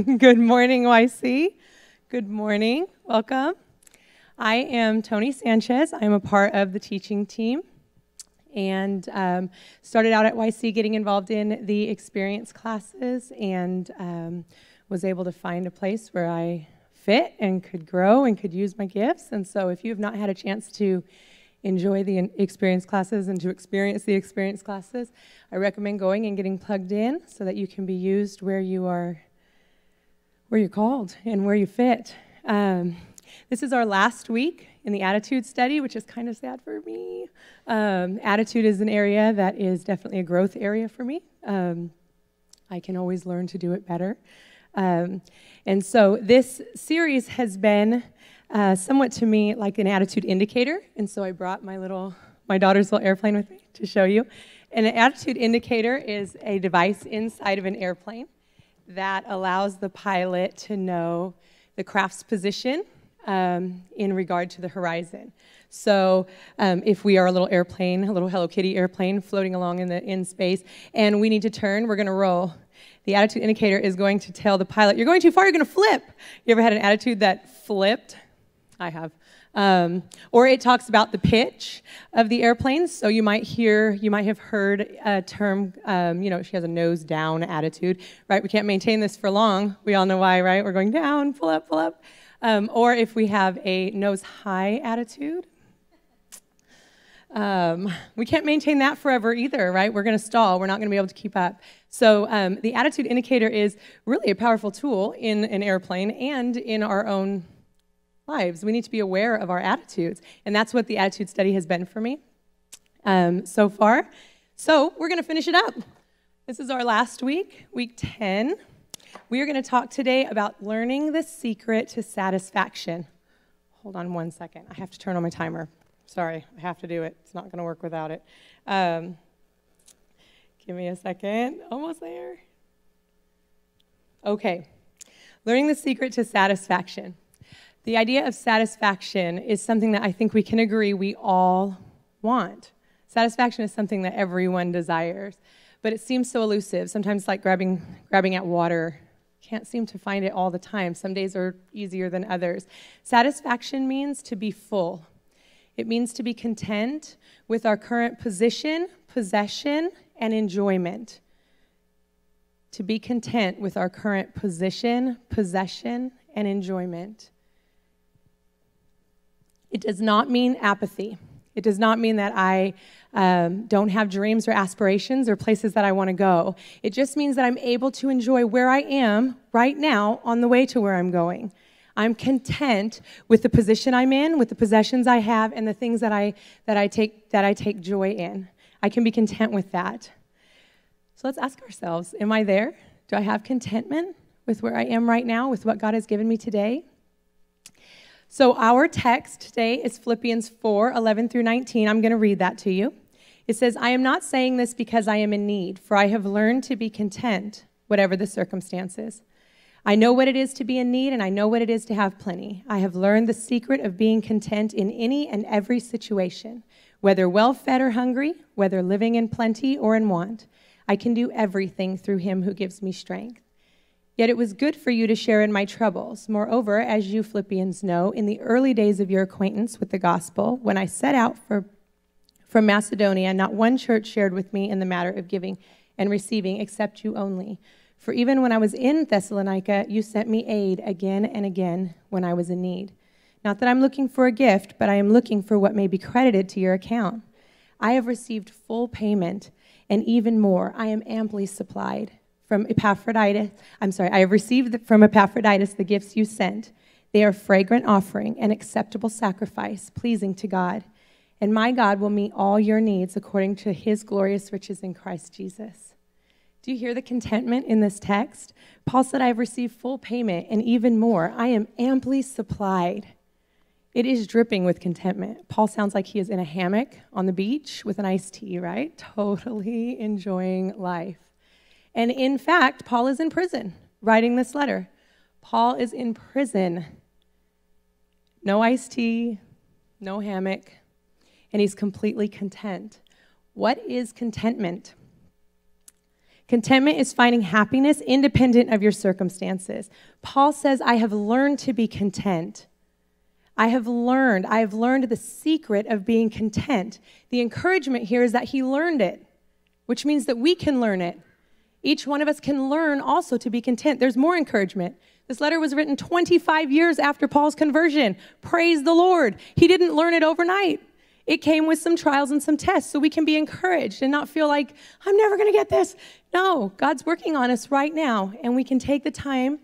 Good morning, YC. Good morning. Welcome. I am Toni Sanchez. I am a part of the teaching team and started out at YC getting involved in the experience classes and was able to find a place where I fit and could grow and could use my gifts. And so if you have not had a chance to enjoy the experience classes and to experience the experience classes, I recommend going and getting plugged in so that you can be used where you're called and where you fit. This is our last week in the attitude study, which is kind of sad for me. Attitude is an area that is definitely a growth area for me. I can always learn to do it better. And so this series has been somewhat to me like an attitude indicator, and so I brought my daughter's little airplane with me to show you. And an attitude indicator is a device inside of an airplane that allows the pilot to know the craft's position in regard to the horizon. So if we are a little airplane, a little Hello Kitty airplane floating along in space, and we need to turn, we're going to roll. The attitude indicator is going to tell the pilot, you're going too far, you're going to flip. You ever had an attitude that flipped? I have. Or it talks about the pitch of the airplane. So you might have heard a term, she has a nose down attitude, right? We can't maintain this for long. We all know why, right? We're going down, pull up, pull up. Or if we have a nose high attitude, we can't maintain that forever either, right? We're going to stall. We're not going to be able to keep up. So the attitude indicator is really a powerful tool in an airplane and in our own lives. We need to be aware of our attitudes, and that's what the attitude study has been for me so far. So we're going to finish it up. This is our last week, week 10. We are going to talk today about learning the secret to satisfaction. Hold on one second. I have to turn on my timer. Sorry, I have to do it. It's not going to work without it. Give me a second. Almost there. Okay. Learning the secret to satisfaction. The idea of satisfaction is something that I think we can agree we all want. Satisfaction is something that everyone desires, but it seems so elusive. Sometimes it's like grabbing at water. Can't seem to find it all the time. Some days are easier than others. Satisfaction means to be full. It means to be content with our current position, possession, and enjoyment. To be content with our current position, possession, and enjoyment. It does not mean apathy. It does not mean that I don't have dreams or aspirations or places that I want to go. It just means that I'm able to enjoy where I am right now on the way to where I'm going. I'm content with the position I'm in, with the possessions I have, and the things that I take joy in. I can be content with that. So let's ask ourselves, am I there? Do I have contentment with where I am right now, with what God has given me today? So our text today is Philippians 4:11 through 19. I'm going to read that to you. It says, I am not saying this because I am in need, for I have learned to be content, whatever the circumstances. I know what it is to be in need, and I know what it is to have plenty. I have learned the secret of being content in any and every situation, whether well-fed or hungry, whether living in plenty or in want. I can do everything through him who gives me strength. Yet it was good for you to share in my troubles. Moreover, as you Philippians know, in the early days of your acquaintance with the gospel, when I set out from Macedonia, not one church shared with me in the matter of giving and receiving except you only. For even when I was in Thessalonica, you sent me aid again and again when I was in need. Not that I'm looking for a gift, but I am looking for what may be credited to your account. I have received full payment, and even more, I am amply supplied. I have received from Epaphroditus the gifts you sent. They are fragrant offering, an acceptable sacrifice, pleasing to God. And my God will meet all your needs according to his glorious riches in Christ Jesus. Do you hear the contentment in this text? Paul said, I have received full payment, and even more, I am amply supplied. It is dripping with contentment. Paul sounds like he is in a hammock on the beach with an iced tea, right? Totally enjoying life. And in fact, Paul is in prison writing this letter. Paul is in prison. No iced tea, no hammock, and he's completely content. What is contentment? Contentment is finding happiness independent of your circumstances. Paul says, I have learned to be content. I have learned the secret of being content. The encouragement here is that he learned it, which means that we can learn it. Each one of us can learn also to be content. There's more encouragement. This letter was written 25 years after Paul's conversion. Praise the Lord. He didn't learn it overnight. It came with some trials and some tests, so we can be encouraged and not feel like, I'm never going to get this. No, God's working on us right now, and we can take the time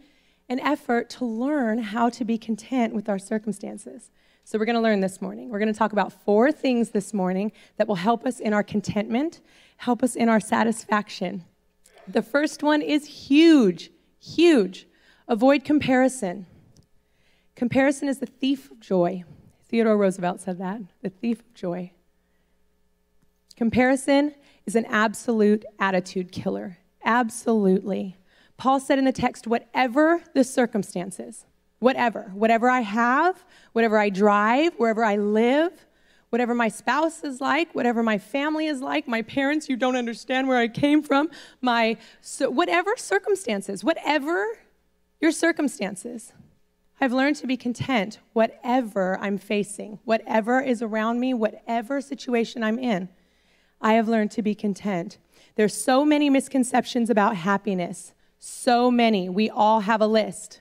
and effort to learn how to be content with our circumstances. So we're going to learn this morning. We're going to talk about 4 things this morning that will help us in our contentment, help us in our satisfaction. The first one is huge, huge. Avoid comparison. Comparison is the thief of joy. Theodore Roosevelt said that, the thief of joy. Comparison is an absolute attitude killer. Absolutely. Paul said in the text, whatever the circumstances, whatever I have, whatever I drive, wherever I live, whatever my spouse is like, whatever my family is like, my parents, you don't understand where I came from, whatever circumstances, whatever your circumstances, I've learned to be content, whatever I'm facing, whatever is around me, whatever situation I'm in. I have learned to be content. There's so many misconceptions about happiness, so many. We all have a list.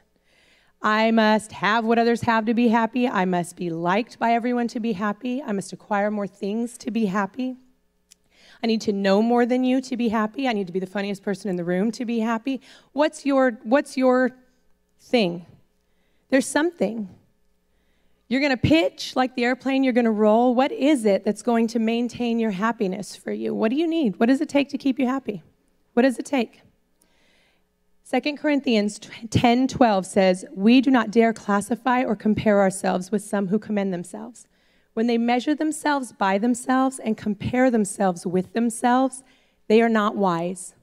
I must have what others have to be happy. I must be liked by everyone to be happy. I must acquire more things to be happy. I need to know more than you to be happy. I need to be the funniest person in the room to be happy. What's your thing? There's something. You're going to pitch like the airplane, you're going to roll. What is it that's going to maintain your happiness for you? What do you need? What does it take to keep you happy? What does it take? 2 Corinthians 10:12 says, we do not dare classify or compare ourselves with some who commend themselves. When they measure themselves by themselves and compare themselves with themselves, they are not wise.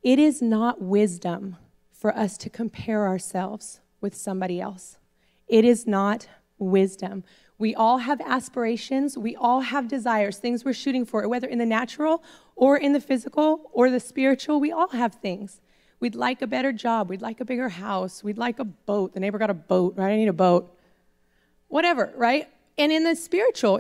It is not wisdom for us to compare ourselves with somebody else. It is not wisdom. We all have aspirations. We all have desires, things we're shooting for, whether in the natural or in the physical or the spiritual. We all have things. We'd like a better job. We'd like a bigger house. We'd like a boat. The neighbor got a boat, right? I need a boat. Whatever, right? And in the spiritual,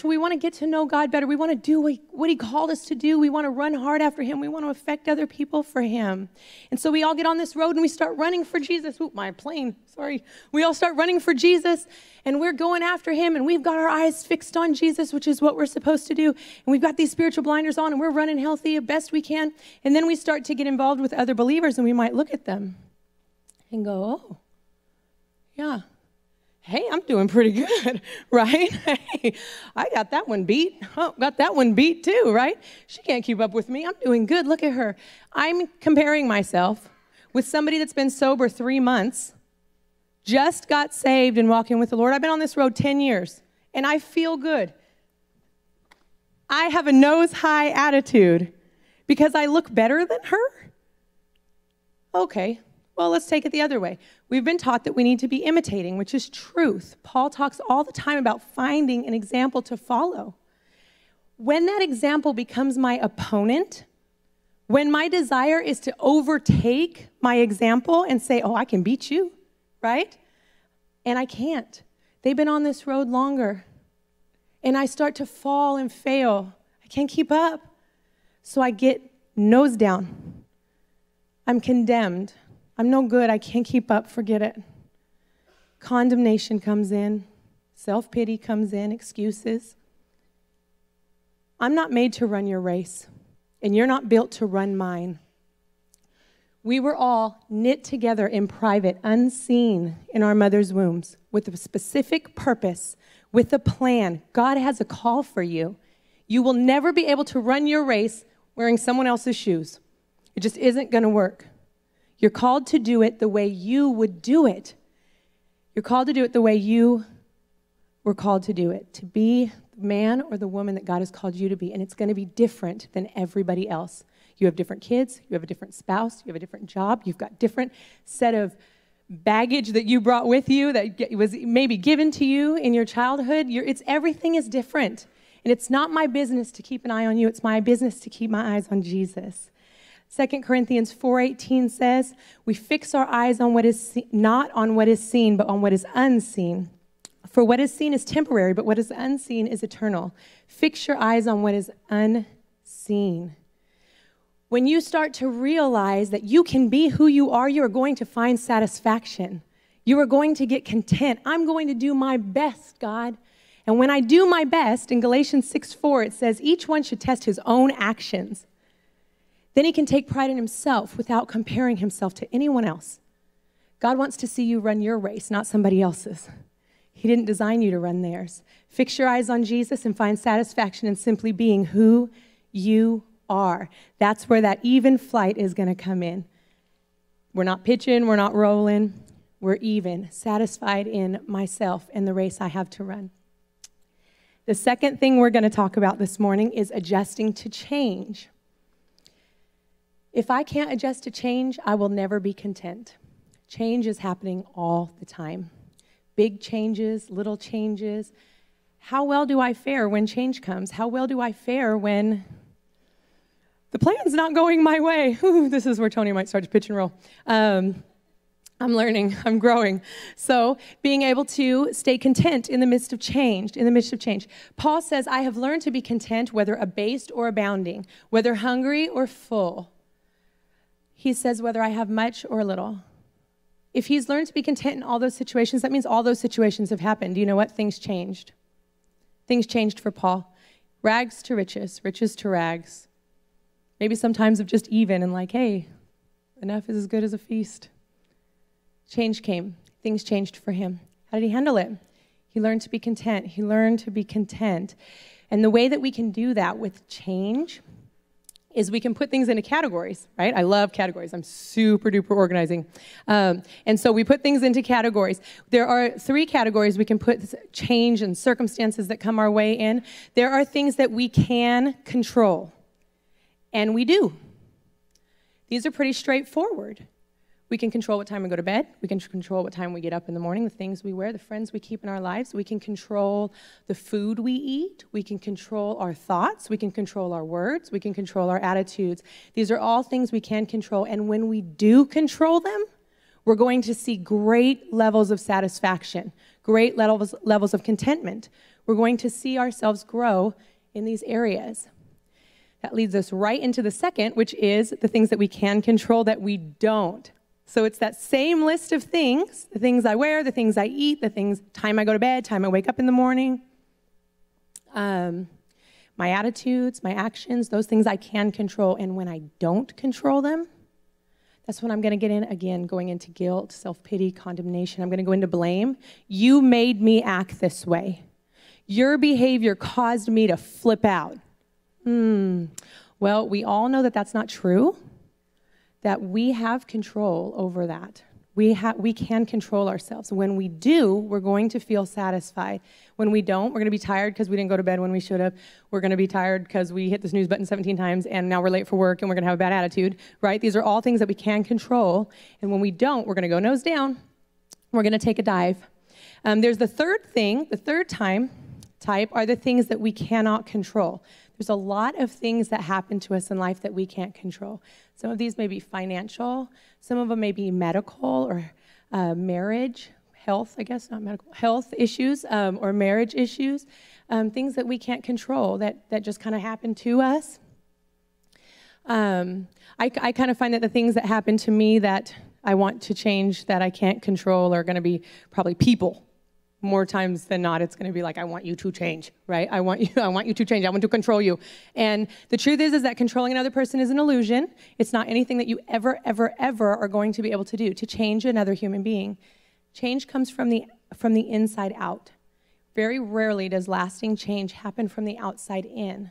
we want to get to know God better. We want to do what he called us to do. We want to run hard after him. We want to affect other people for him. And so we all get on this road and we start running for Jesus. Ooh, my plane, sorry. We all start running for Jesus and we're going after him and we've got our eyes fixed on Jesus, which is what we're supposed to do. And we've got these spiritual blinders on and we're running healthy as best we can. And then we start to get involved with other believers and we might look at them and go, oh, yeah. Hey, I'm doing pretty good, right? Hey, I got that one beat. Oh, got that one beat too, right? She can't keep up with me. I'm doing good. Look at her. I'm comparing myself with somebody that's been sober 3 months, just got saved and walking with the Lord. I've been on this road 10 years, and I feel good. I have a nose-high attitude because I look better than her? Okay. Well, let's take it the other way. We've been taught that we need to be imitating, which is truth. Paul talks all the time about finding an example to follow. When that example becomes my opponent, when my desire is to overtake my example and say, oh, I can beat you, right? And I can't. They've been on this road longer. And I start to fall and fail. I can't keep up. So I get nose down. I'm condemned. I'm no good. I can't keep up. Forget it. Condemnation comes in. Self-pity comes in. Excuses. I'm not made to run your race, and you're not built to run mine. We were all knit together in private, unseen in our mother's wombs, with a specific purpose, with a plan. God has a call for you. You will never be able to run your race wearing someone else's shoes. It just isn't going to work. You're called to do it the way you would do it. You're called to do it the way you were called to do it, to be the man or the woman that God has called you to be, and it's going to be different than everybody else. You have different kids, you have a different spouse, you have a different job, you've got different set of baggage that you brought with you that was maybe given to you in your childhood. Everything is different, and it's not my business to keep an eye on you. It's my business to keep my eyes on Jesus. 2 Corinthians 4:18 says, we fix our eyes on what is not on what is seen, but on what is unseen. For what is seen is temporary, but what is unseen is eternal. Fix your eyes on what is unseen. When you start to realize that you can be who you are going to find satisfaction. You are going to get content. I'm going to do my best, God. And when I do my best, in Galatians 6:4, it says, each one should test his own actions. Then he can take pride in himself without comparing himself to anyone else. God wants to see you run your race, not somebody else's. He didn't design you to run theirs. Fix your eyes on Jesus and find satisfaction in simply being who you are. That's where that even flight is going to come in. We're not pitching, we're not rolling. We're even, satisfied in myself and the race I have to run. The second thing we're going to talk about this morning is adjusting to change. If I can't adjust to change, I will never be content. Change is happening all the time. Big changes, little changes. How well do I fare when change comes? How well do I fare when the plan's not going my way? Ooh, this is where Toni might start to pitch and roll. I'm learning, I'm growing. So being able to stay content in the midst of change, Paul says, I have learned to be content whether abased or abounding, whether hungry or full. He says whether I have much or little. If he's learned to be content in all those situations, that means all those situations have happened. You know what? Things changed. Things changed for Paul. Rags to riches, riches to rags. Maybe sometimes of just even and like, hey, enough is as good as a feast. Change came. Things changed for him. How did he handle it? He learned to be content. He learned to be content. And the way that we can do that with change is we can put things into categories, right? I love categories. I'm super duper organizing. And so we put things into categories. There are 3 categories we can put change and circumstances that come our way in. There are things that we can control, and we do. These are pretty straightforward. We can control what time we go to bed. We can control what time we get up in the morning, the things we wear, the friends we keep in our lives. We can control the food we eat. We can control our thoughts. We can control our words. We can control our attitudes. These are all things we can control. And when we do control them, we're going to see great levels of satisfaction, great levels of contentment. We're going to see ourselves grow in these areas. That leads us right into the second, which is the things that we can control that we don't. So it's that same list of things, the things I wear, the things I eat, time I go to bed, time I wake up in the morning, my attitudes, my actions, those things I can control. And when I don't control them, that's when I'm going to get in again, going into guilt, self-pity, condemnation. I'm going to go into blame. You made me act this way. Your behavior caused me to flip out. Well, we all know that that's not true. That we have control over that. We can control ourselves. When we do, we're going to feel satisfied. When we don't, we're going to be tired because we didn't go to bed when we should have. We're going to be tired because we hit the snooze button 17 times and now we're late for work and we're going to have a bad attitude, right? These are all things that we can control. And when we don't, we're going to go nose down. We're going to take a dive. There's the third thing, the third type are the things that we cannot control. There's a lot of things that happen to us in life that we can't control. Some of these may be financial. Some of them may be medical or marriage, health, I guess, not medical, health issues or marriage issues, things that we can't control that just kind of happen to us. I kind of find that the things that happen to me that I want to change that I can't control are going to be probably people. More times than not, it's going to be like, I want you to change, right? I want you to change. I want to control you. And the truth is that controlling another person is an illusion. It's not anything that you ever are going to be able to do to change another human being. Change comes from the inside out. Very rarely does lasting change happen from the outside in.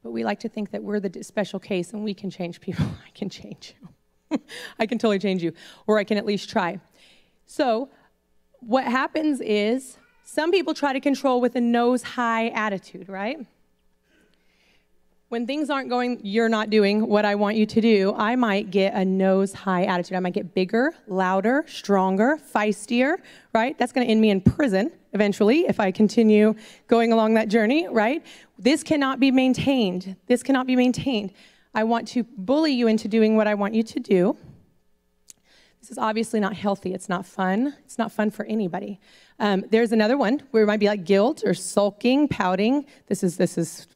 But we like to think that we're the special case and we can change people. I can change you. I can totally change you. Or I can at least try. So what happens is some people try to control with a nose-high attitude, right? When things aren't going, you're not doing what I want you to do, I might get a nose-high attitude. I might get bigger, louder, stronger, feistier, right? That's going to end me in prison eventually if I continue going along that journey, right? This cannot be maintained. This cannot be maintained. I want to bully you into doing what I want you to do. This is obviously not healthy. It's not fun. It's not fun for anybody. There's another one where it might be like guilt or sulking, pouting. This is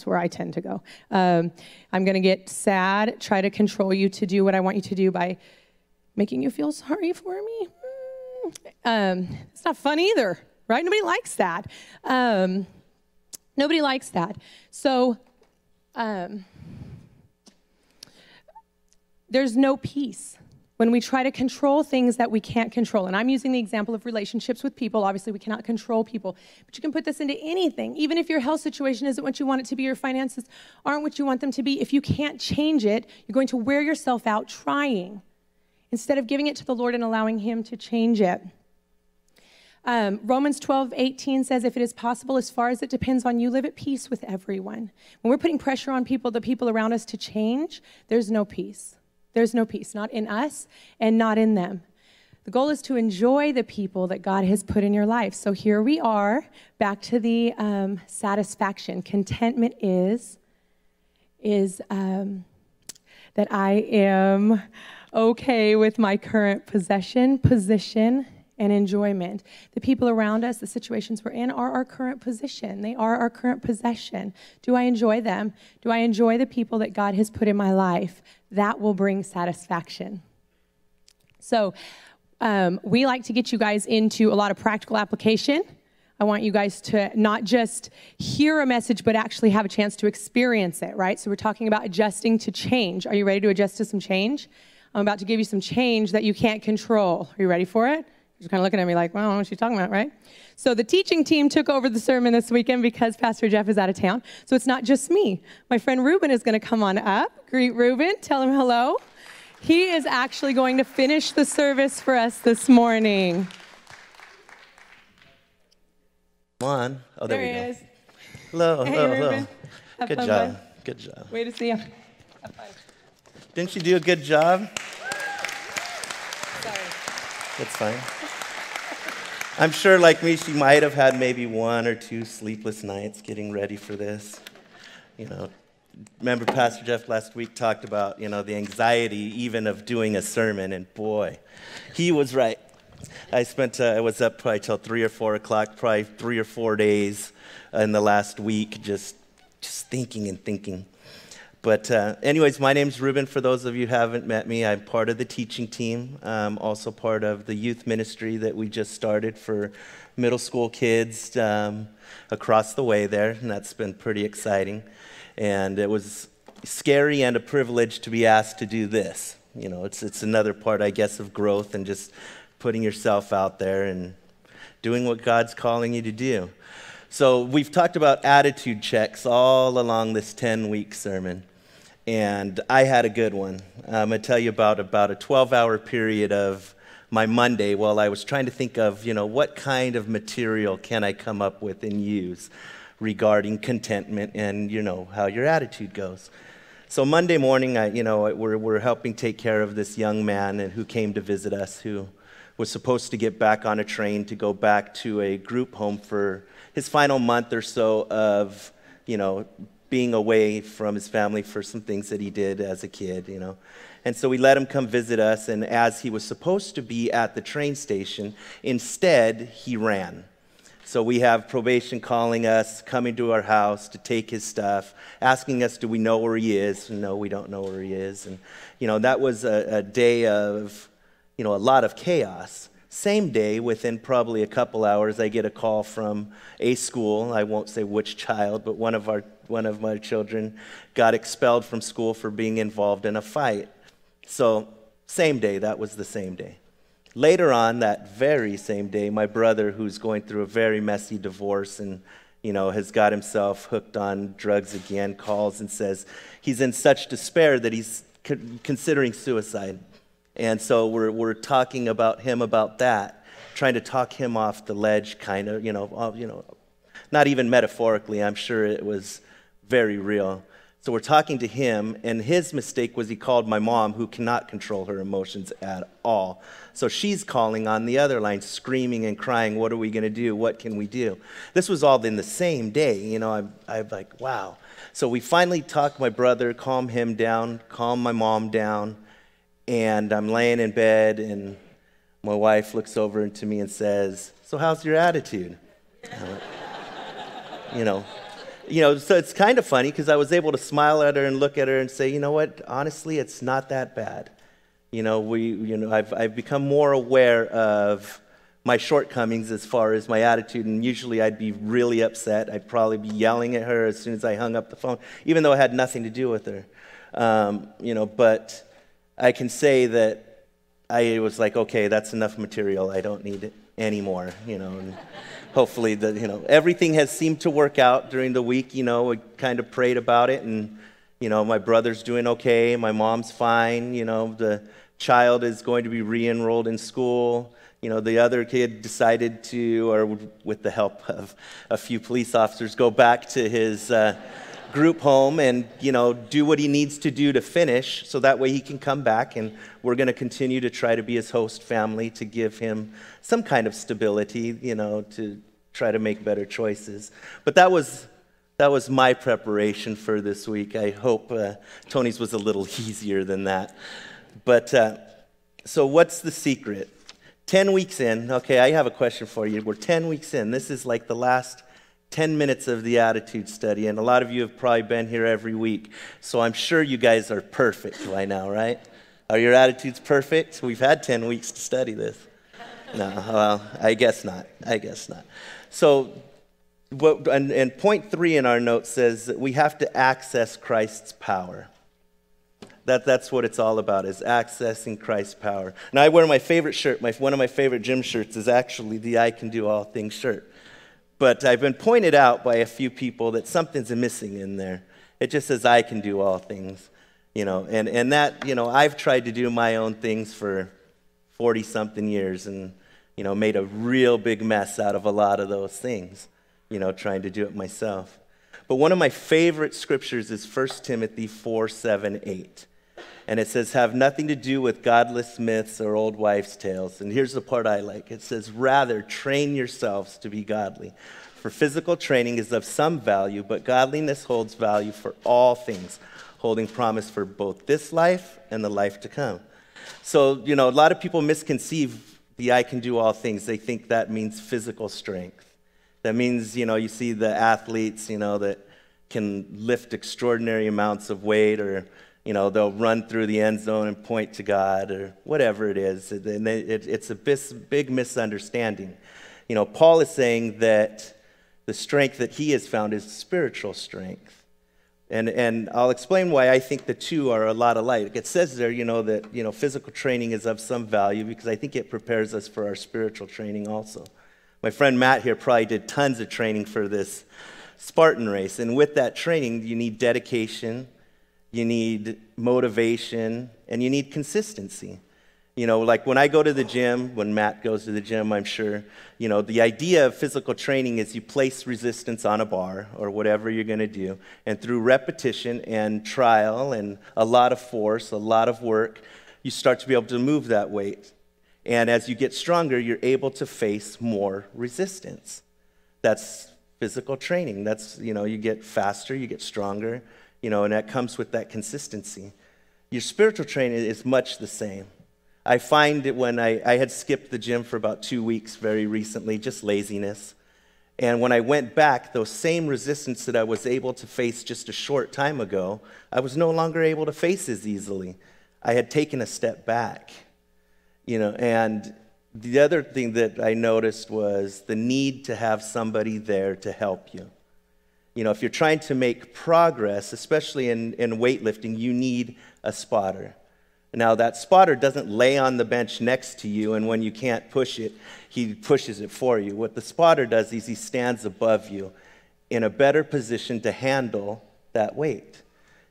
where I tend to go. I'm going to get sad, try to control you to do what I want you to do by making you feel sorry for me. It's not fun either, right? Nobody likes that. Nobody likes that. So there's no peace when we try to control things that we can't control. And I'm using the example of relationships with people. Obviously, we cannot control people. But you can put this into anything. Even if your health situation isn't what you want it to be, your finances aren't what you want them to be, if you can't change it, you're going to wear yourself out trying instead of giving it to the Lord and allowing Him to change it. Romans 12:18 says, if it is possible, as far as it depends on you, live at peace with everyone. When we're putting pressure on people, the people around us to change, there's no peace. There's no peace, not in us and not in them. The goal is to enjoy the people that God has put in your life. So here we are, back to the satisfaction. Contentment is that I am okay with my current position, and enjoyment. The people around us, the situations we're in, are our current position. They are our current possession. Do I enjoy them? Do I enjoy the people that God has put in my life? That will bring satisfaction. So we like to get you guys into a lot of practical application. I want you guys to not just hear a message, but actually have a chance to experience it, right? So we're talking about adjusting to change. Are you ready to adjust to some change? I'm about to give you some change that you can't control. Are you ready for it? You're kind of looking at me like, well, I don't know what she's talking about, right? So the teaching team took over the sermon this weekend because Pastor Jeff is out of town. So it's not just me. My friend Rueben is going to come on up. Greet Rueben. Tell him hello. He is actually going to finish the service for us this morning. Come on. Oh, there we go. Is. Hello, Hey, hello, Rueben. hello. Have Good fun, job. bud. Good job. Way to see you. Have fun. Didn't you do a good job? Sorry. That's fine. I'm sure, like me, she might have had maybe 1 or 2 sleepless nights getting ready for this. You know, remember Pastor Jeff last week talked about, you know, the anxiety even of doing a sermon, and boy, he was right. I was up probably till 3 or 4 o'clock, probably 3 or 4 days in the last week, just thinking and thinking. But anyways, my name's Rueben. For those of you who haven't met me, I'm part of the teaching team, also part of the youth ministry that we just started for middle school kids across the way there, and that's been pretty exciting. And it was scary and a privilege to be asked to do this. You know, it's another part, I guess, of growth and just putting yourself out there and doing what God's calling you to do. So we've talked about attitude checks all along this 10-week sermon. And I had a good one. I'm going to tell you about a 12-hour period of my Monday while I was trying to think of, you know, what kind of material can I come up with and use regarding contentment and, you know, how your attitude goes. So Monday morning, we're helping take care of this young man who came to visit us, who was supposed to get back on a train to go back to a group home for his final month or so of, you know, being away from his family for some things that he did as a kid, you know. And so we let him come visit us, and as he was supposed to be at the train station, instead, he ran. So we have probation calling us, coming to our house to take his stuff, asking us, do we know where he is? No, we don't know where he is. And, you know, that was a day of, you know, a lot of chaos. Same day, within probably a couple hours, I get a call from a school. I won't say which child, but one of my children got expelled from school for being involved in a fight. So same day, that was the same day. Later on, that very same day, my brother, who's going through a very messy divorce and, you know, has got himself hooked on drugs again, calls and says he's in such despair that he's considering suicide. And so we're talking about him about that, trying to talk him off the ledge, kind of, you know, not even metaphorically. I'm sure it was very real. So we're talking to him, and his mistake was he called my mom, who cannot control her emotions at all. So she's calling on the other line, screaming and crying, what are we going to do? What can we do? This was all in the same day. You know, I'm like, wow. So we finally talked my brother, calm him down, calm my mom down, and I'm laying in bed, and my wife looks over to me and says, "So how's your attitude?" So it's kind of funny because I was able to smile at her and look at her and say, you know what, honestly, it's not that bad. I've become more aware of my shortcomings as far as my attitude, and usually I'd be really upset. I'd probably be yelling at her as soon as I hung up the phone, even though it had nothing to do with her. But I can say that I was like, okay, that's enough material. I don't need it anymore, and hopefully everything has seemed to work out during the week. We kind of prayed about it, and my brother's doing okay, my mom's fine, the child is going to be re-enrolled in school. The other kid decided to, or with the help of a few police officers, go back to his group home and, do what he needs to do to finish so that way he can come back, and we're going to continue to try to be his host family to give him some kind of stability, to try to make better choices. But that was my preparation for this week. I hope Tony's was a little easier than that. But so what's the secret? 10 weeks in, okay, I have a question for you. We're 10 weeks in. This is like the last 10 minutes of the attitude study, and a lot of you have probably been here every week, so I'm sure you guys are perfect by now, right? Are your attitudes perfect? We've had 10 weeks to study this. No, well, I guess not. So, and point 3 in our note says that we have to access Christ's power. That's what it's all about, is accessing Christ's power. Now, I wear my favorite shirt. One of my favorite gym shirts is actually the I Can Do All Things shirt. But I've been pointed out by a few people that something's missing in there. It just says I can do all things, and that, I've tried to do my own things for 40-something years and, made a real big mess out of a lot of those things, trying to do it myself. But one of my favorite scriptures is 1 Timothy 4:7-8. And it says, have nothing to do with godless myths or old wives' tales. And here's the part I like. It says, rather, train yourselves to be godly. For physical training is of some value, but godliness holds value for all things, holding promise for both this life and the life to come. So, a lot of people misconceive the I can do all things. They think that means physical strength. That means, you see the athletes, that can lift extraordinary amounts of weight, or they'll run through the end zone and point to God, or whatever it is. And it's a big misunderstanding. Paul is saying that the strength that he has found is spiritual strength. And I'll explain why I think the two are a lot alike. It says there, that, physical training is of some value, because I think it prepares us for our spiritual training also. My friend Matt here probably did tons of training for this Spartan race. And with that training, you need dedication, you need motivation, and you need consistency. Like when I go to the gym, when Matt goes to the gym, I'm sure, the idea of physical training is you place resistance on a bar or whatever you're going to do, and through repetition and trial and a lot of force, a lot of work, you start to be able to move that weight. And as you get stronger, you're able to face more resistance. That's physical training. That's, you get faster, you get stronger, and that comes with that consistency. Your spiritual training is much the same. I find that when I had skipped the gym for about 2 weeks very recently, just laziness. And when I went back, those same resistance that I was able to face just a short time ago, I was no longer able to face as easily. I had taken a step back. And the other thing that I noticed was the need to have somebody there to help you. If you're trying to make progress, especially in weightlifting, you need a spotter. Now, that spotter doesn't lay on the bench next to you, and when you can't push it, he pushes it for you. What the spotter does is he stands above you in a better position to handle that weight.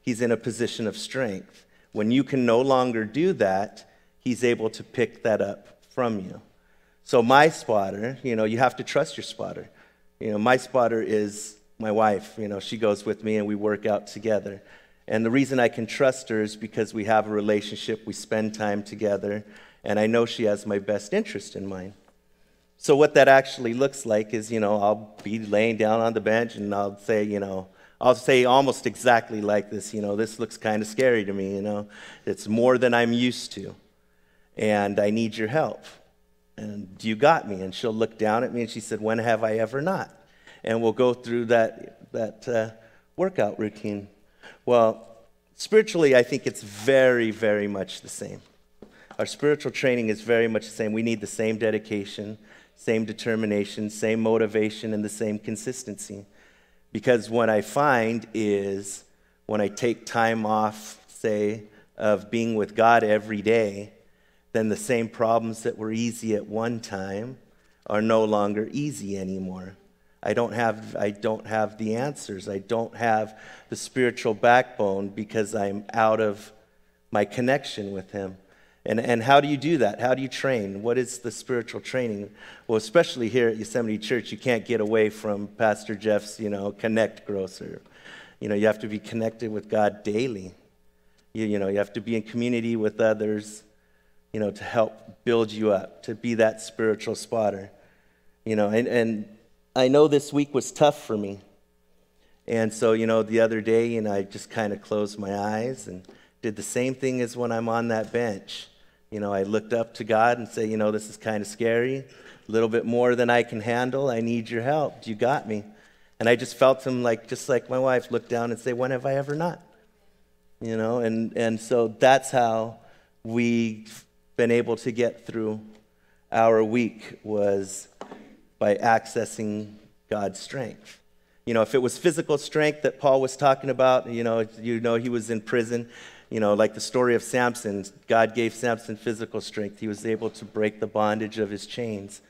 He's in a position of strength. When you can no longer do that, he's able to pick that up from you. So my spotter, you have to trust your spotter. My spotter is my wife. She goes with me and we work out together. And the reason I can trust her is because we have a relationship, we spend time together, and I know she has my best interest in mind. So what that actually looks like is, I'll be laying down on the bench and I'll say, I'll say almost exactly like this, this looks kind of scary to me, It's more than I'm used to, and I need your help. And you got me. And she'll look down at me and she said, when have I ever not? And we'll go through that workout routine. Well, spiritually, I think it's very, very much the same. Our spiritual training is very much the same. We need the same dedication, same determination, same motivation, and the same consistency. Because what I find is when I take time off, say, of being with God every day, then the same problems that were easy at one time are no longer easy anymore. I don't have the answers. I don't have the spiritual backbone because I'm out of my connection with Him. And how do you do that? How do you train? What is the spiritual training? Well, especially here at Yosemite Church, you can't get away from Pastor Jeff's, connect grocer. You have to be connected with God daily. You have to be in community with others, to help build you up, to be that spiritual spotter. And I know this week was tough for me. And so, the other day, I just kind of closed my eyes and did the same thing as when I'm on that bench. I looked up to God and say, this is kind of scary, a little bit more than I can handle. I need your help. You got me. And I just felt Him just like my wife, look down and say, when have I ever not? And so that's how we've been able to get through our week, was by accessing God's strength. If it was physical strength that Paul was talking about, he was in prison, like the story of Samson. God gave Samson physical strength. He was able to break the bondage of his chains.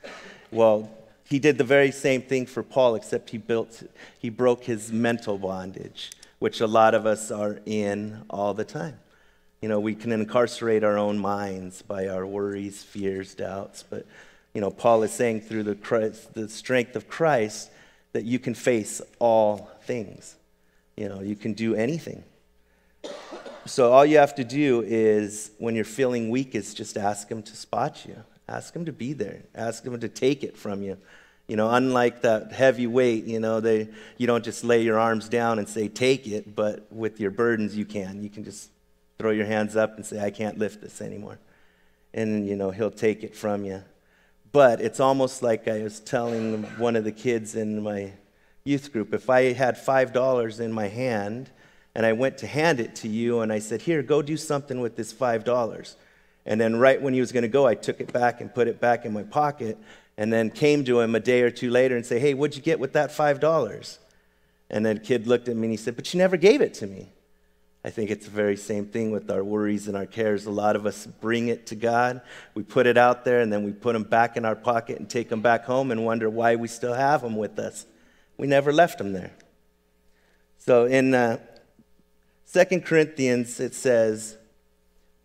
Well, He did the very same thing for Paul, except he broke his mental bondage, which a lot of us are in all the time. We can incarcerate our own minds by our worries, fears, doubts. But, Paul is saying through the strength of Christ that you can face all things. You can do anything. So all you have to do is, when you're feeling weak, is just ask Him to spot you. Ask Him to be there. Ask Him to take it from you. Unlike that heavy weight, you don't just lay your arms down and say, take it, but with your burdens, you can. You can just throw your hands up and say, I can't lift this anymore. And, He'll take it from you. But it's almost like I was telling one of the kids in my youth group, if I had $5 in my hand and I went to hand it to you and I said, here, go do something with this $5. And then right when he was going to go, I took it back and put it back in my pocket, and then came to him a day or two later and say, hey, what'd you get with that $5? And then the kid looked at me and he said, but you never gave it to me. I think it's the very same thing with our worries and our cares. A lot of us bring it to God. We put it out there, and then we put them back in our pocket and take them back home and wonder why we still have them with us. We never left them there. So in 2 Corinthians, it says,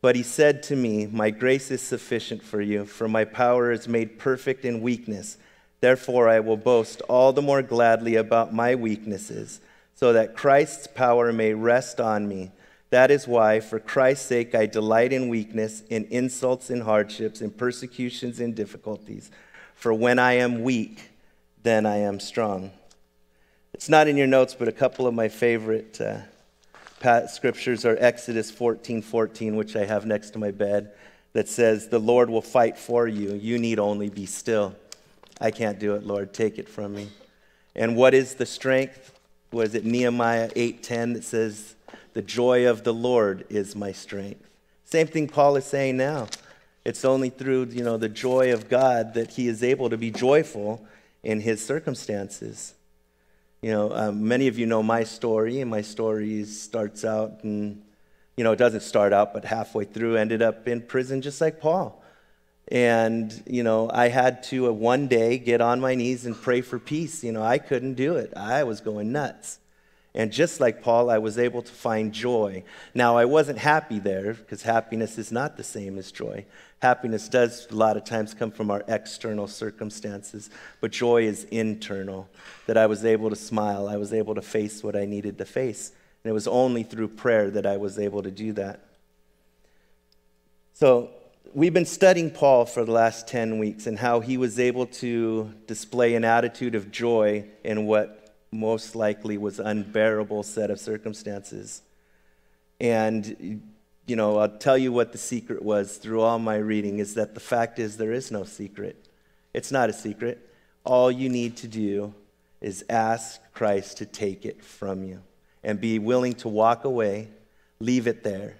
but He said to me, my grace is sufficient for you, for my power is made perfect in weakness. Therefore, I will boast all the more gladly about my weaknesses, so that Christ's power may rest on me. That is why, for Christ's sake, I delight in weakness, in insults, in hardships, in persecutions, in difficulties. For when I am weak, then I am strong. It's not in your notes, but a couple of my favorite scriptures are Exodus 14:14, which I have next to my bed, that says, the Lord will fight for you. You need only be still. I can't do it, Lord. Take it from me. And what is the strength? Was it Nehemiah 8:10 that says, the joy of the Lord is my strength? Same thing Paul is saying now. It's only through, the joy of God that he is able to be joyful in his circumstances. Many of you know my story, and my story starts out, and, it doesn't start out, but halfway through ended up in prison just like Paul. And, I had to one day get on my knees and pray for peace. I couldn't do it. I was going nuts. And just like Paul, I was able to find joy. Now, I wasn't happy there, because happiness is not the same as joy. Happiness does a lot of times come from our external circumstances, but joy is internal, that I was able to smile. I was able to face what I needed to face. And it was only through prayer that I was able to do that. So, we've been studying Paul for the last 10 weeks and how he was able to display an attitude of joy in what most likely was unbearable set of circumstances. And, I'll tell you what the secret was through all my reading is that the fact is there is no secret. It's not a secret. All you need to do is ask Christ to take it from you and be willing to walk away, leave it there.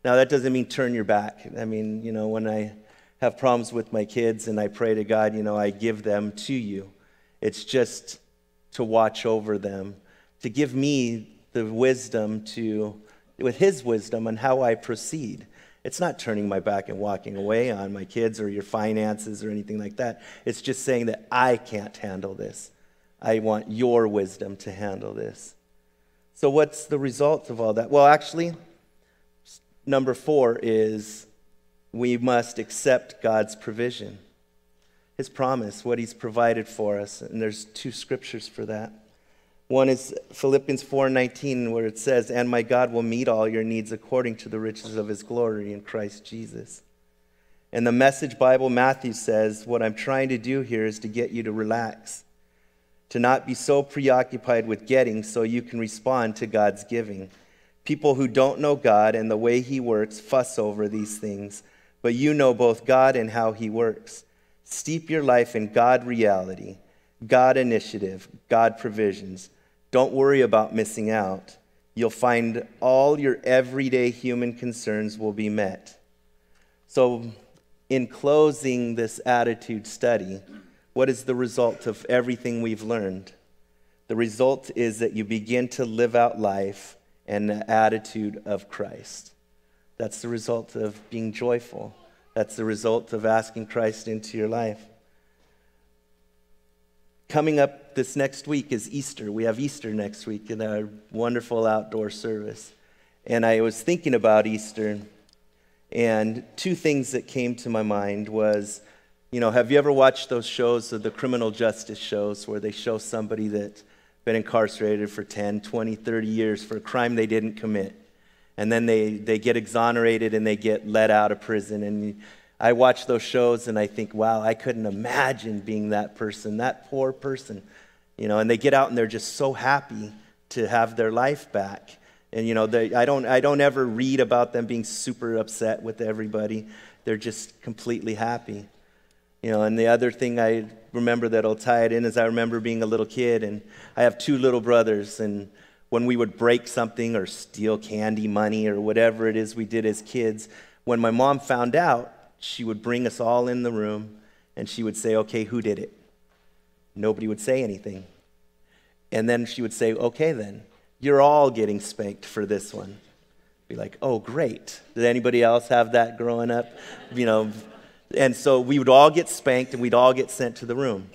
Now, that doesn't mean turn your back. I mean, when I have problems with my kids and I pray to God, I give them to you. It's just to watch over them, to give me the wisdom with his wisdom on how I proceed. It's not turning my back and walking away on my kids or your finances or anything like that. It's just saying that I can't handle this. I want your wisdom to handle this. So what's the result of all that? Well, actually, number 4 is we must accept God's provision. His promise, what he's provided for us. And there's 2 scriptures for that. One is Philippians 4:19, where it says, "And my God will meet all your needs according to the riches of his glory in Christ Jesus." And the Message Bible, Matthew says, what I'm trying to do here is to get you to relax, to not be so preoccupied with getting so you can respond to God's giving. People who don't know God and the way he works fuss over these things, but you know both God and how he works. Steep your life in God reality, God initiative, God provisions. Don't worry about missing out. You'll find all your everyday human concerns will be met. So, in closing this attitude study, what is the result of everything we've learned? The result is that you begin to live out life in the attitude of Christ. That's the result of being joyful. That's the result of asking Christ into your life. Coming up this next week is Easter. We have Easter next week in our wonderful outdoor service. And I was thinking about Easter, and 2 things that came to my mind was, have you ever watched those shows, the criminal justice shows, where they show somebody that's been incarcerated for 10, 20, 30 years for a crime they didn't commit? And then they get exonerated and they get let out of prison. And I watch those shows and I think, wow, I couldn't imagine being that person, that poor person. And they get out and they're just so happy to have their life back. And I don't ever read about them being super upset with everybody. They're just completely happy. And the other thing I remember that'll tie it in is I remember being a little kid, and I have 2 little brothers, and when we would break something or steal candy money or whatever it is we did as kids, when my mom found out, she would bring us all in the room and she would say, "Okay, who did it?" Nobody would say anything. And then she would say, "Okay then, you're all getting spanked for this one." Be like, "Oh, great. Did anybody else have that growing up?" And so we would all get spanked and we'd all get sent to the room.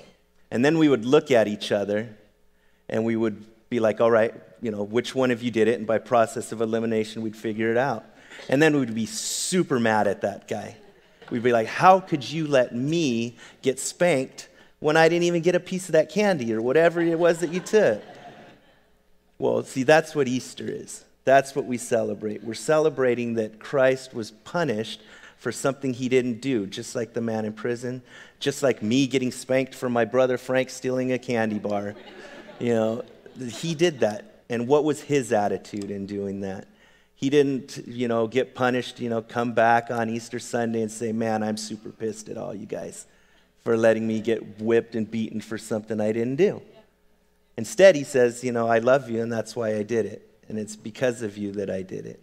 And then we would look at each other and we would be like, "All right, which one of you did it?" And by process of elimination, we'd figure it out. And then we'd be super mad at that guy. We'd be like, "How could you let me get spanked when I didn't even get a piece of that candy or whatever it was that you took?" Well, see, that's what Easter is. That's what we celebrate. We're celebrating that Christ was punished for something he didn't do, just like the man in prison, just like me getting spanked for my brother Frank stealing a candy bar. He did that. And what was his attitude in doing that? He didn't, get punished, come back on Easter Sunday and say, "Man, I'm super pissed at all you guys for letting me get whipped and beaten for something I didn't do." Instead, he says, "I love you, and that's why I did it. And it's because of you that I did it."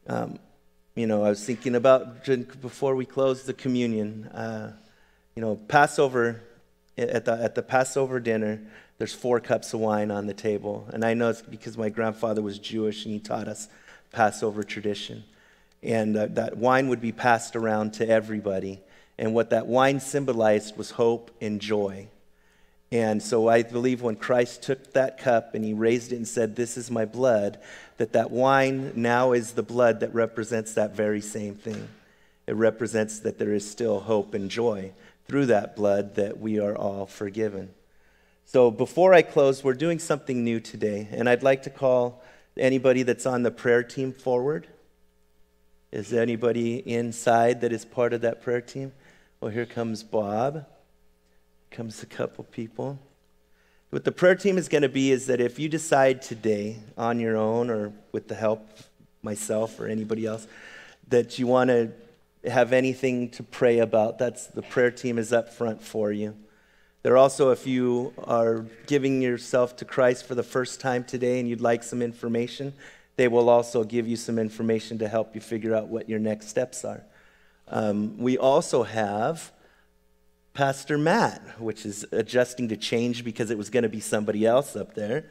I was thinking about, before we close the communion, Passover, at the Passover dinner, there's 4 cups of wine on the table. And I know it's because my grandfather was Jewish and he taught us Passover tradition. And that wine would be passed around to everybody. And what that wine symbolized was hope and joy. And so I believe when Christ took that cup and he raised it and said, "This is my blood," that wine now is the blood that represents that very same thing. It represents that there is still hope and joy through that blood, that we are all forgiven. So before I close, we're doing something new today, and I'd like to call anybody that's on the prayer team forward. Is there anybody inside that is part of that prayer team? Well, here comes Bob. Comes a couple people. What the prayer team is going to be is that if you decide today on your own or with the help of myself or anybody else that you want to have anything to pray about, the prayer team is up front for you. There are also, if you are giving yourself to Christ for the first time today and you'd like some information, they will also give you some information to help you figure out what your next steps are. We also have Pastor Matt, which is adjusting to change because it was going to be somebody else up there.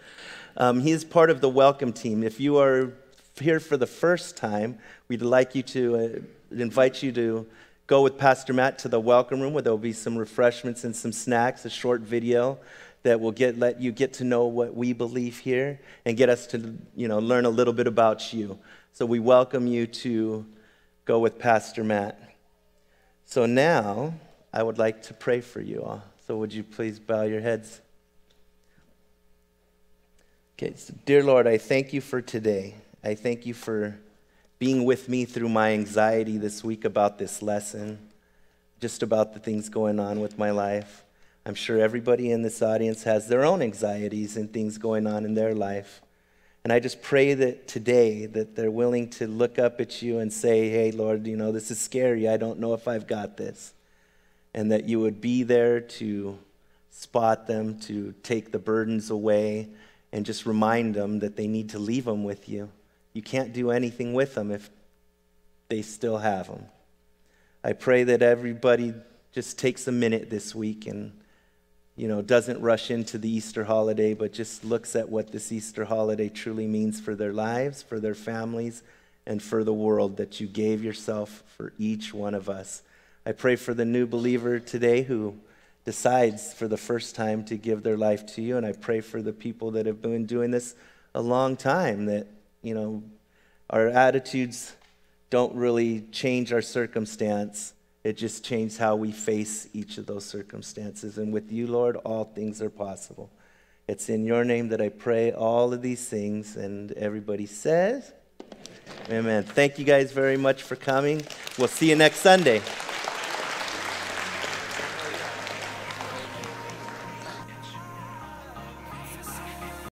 He is part of the welcome team. If you are here for the first time, we'd like you to invite you to go with Pastor Matt to the welcome room where there will be some refreshments and some snacks, a short video that will let you get to know what we believe here and get us to learn a little bit about you. So we welcome you to go with Pastor Matt. So now I would like to pray for you all. So would you please bow your heads? Okay, so dear Lord, I thank you for today. I thank you for being with me through my anxiety this week about this lesson, just about the things going on with my life. I'm sure everybody in this audience has their own anxieties and things going on in their life. And I just pray that today that they're willing to look up at you and say, hey, Lord, this is scary. I don't know if I've got this. And that you would be there to spot them, to take the burdens away, and just remind them that they need to leave them with you. You can't do anything with them if they still have them. I pray that everybody just takes a minute this week and, doesn't rush into the Easter holiday, but just looks at what this Easter holiday truly means for their lives, for their families, and for the world, that you gave yourself for each one of us. I pray for the new believer today who decides for the first time to give their life to you, and I pray for the people that have been doing this a long time, that our attitudes don't really change our circumstance. It just changes how we face each of those circumstances. And with you, Lord, all things are possible. It's in your name that I pray all of these things. And everybody says, amen. Thank you guys very much for coming. We'll see you next Sunday.